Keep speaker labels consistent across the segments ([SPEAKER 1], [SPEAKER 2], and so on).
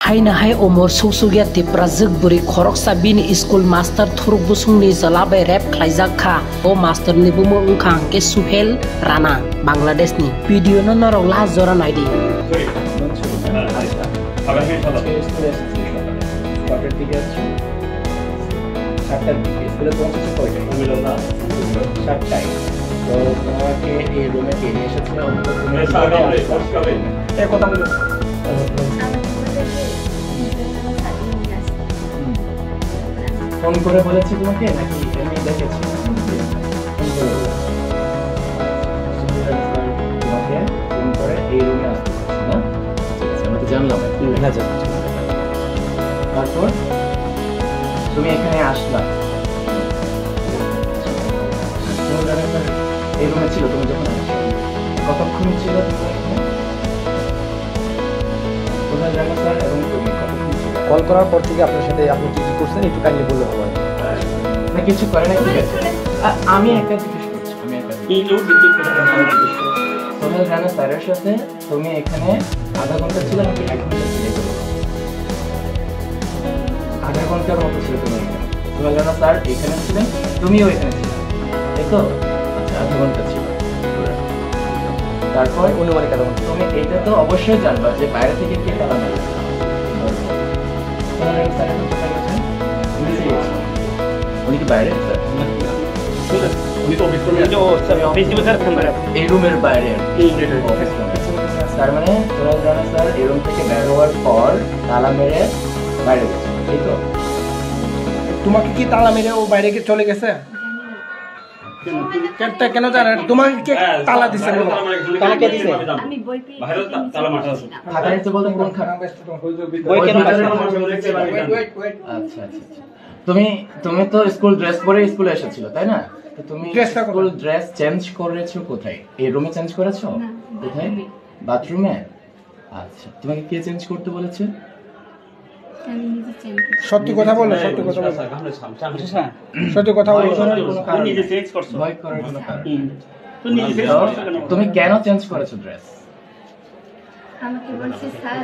[SPEAKER 1] Hainahay omor susugia tipra zigburi khoroksa bini school master thuruk busungni jalabai rap khlaijak kha o master ni bumo ungkhang ke Suhel Rana Bangladesh ni video no norok la jora naidi
[SPEAKER 2] phone করে বলেছি তোমাকে নাকি এমনি দেখেছি তোমাকে phone করে এই রুমে আসতে না আমি তো জানলাম না তারপর তুমি এখানে আসলা এই রুমে ছিল তুমি যখন আসছো কতক্ষণ ছিল তোমরা জানো স্যার এবং তুমি কতক্ষণ ছিল
[SPEAKER 3] কল করার পর থেকে আপনার সাথে আপনি কি করছেন একটু কাইন্ডলি বললে হবে
[SPEAKER 2] না কিছু করে না ঠিক আছে আমি একা জিজ্ঞেস করছি আমি একা তোমরা জানো স্যারের সাথে তুমি এখানে আধা ঘন্টা ছিল নাকি 1 ঘন্টা ছিল আধা ঘন্টার মতো ছিল তুমি এখানে তোমরা জানো স্যার এখানে ছিলেন তুমিও এখানে ছিলে তাই তো আচ্ছা আধা ঘন্টা ছিল তারপর
[SPEAKER 3] অনুমানিক আধা ঘন্টা
[SPEAKER 2] তুমি এটা তো অবশ্যই জানবা যে বাইরে থেকে কে তালা মেরেছে উনি কি বাইরে এই রুমের বাইরে তার মানে তোরা জানো স্যার এই রুম থেকে বের হওয়ার পর তালা মেরে বাইরে গেছে তাই তো
[SPEAKER 3] তোমাকে কি তালা মেরে ও বাইরে চলে গেছে কেন জানো তোমাকে কে তালা দিছে তালা কে দিছে
[SPEAKER 4] আমি বই পেয়ে
[SPEAKER 5] বাইরে তালা মারা আছে
[SPEAKER 2] খাতা নিতে বলতে কোন খাতা
[SPEAKER 3] বই কেন
[SPEAKER 2] আচ্ছা আচ্ছা তুমি তো স্কুল ড্রেস পরে স্কুলে এসেছিল তাই না তো তুমি স্কুল ড্রেস চেঞ্জ করেছো কোথায় এই রুমে চেঞ্জ করেছো কোথায় বাথরুমে আচ্ছা তোমাকে কে চেঞ্জ করতে বলেছে
[SPEAKER 4] আমি নিজে চেঞ্জ
[SPEAKER 3] সত্যি কথা বলো সত্যি কথা বলো সত্যি কথা বলো
[SPEAKER 5] তুমি নিজে চেঞ্জ করছো
[SPEAKER 2] ভয় করার কোনো কারণ
[SPEAKER 5] তুমি নিজে চেঞ্জ করছো কেন
[SPEAKER 2] তুমি কেন চেঞ্জ করেছো ড্রেস
[SPEAKER 4] আমাকে বলছে স্যার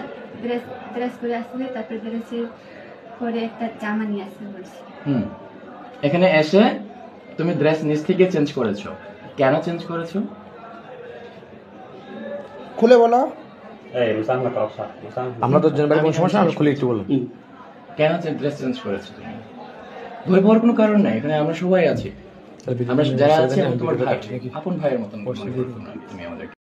[SPEAKER 4] ড্রেস করে আসলে তারপরে ড্রেসের পরে একটা জামা নিয়ে আসতে বলছে
[SPEAKER 2] এখানে এসে তুমি ড্রেস নিচ থেকে চেঞ্জ করেছো কেন চেঞ্জ করেছো
[SPEAKER 3] খুলে বলো
[SPEAKER 5] এই মুসাংলা কাউসা
[SPEAKER 3] আমরা তো জানবার কোন সমস্যা আমি খুলে একটু বলো
[SPEAKER 2] কেন ড্রেস চেঞ্জ করেছো তুমি ভয় পাওয়ার কোনো কারণ নাই এখানে আমরা সবাই আছি আমরা যারা আছি তোমার ভাই আপন ভাইয়ের মতন তুমি আমাদের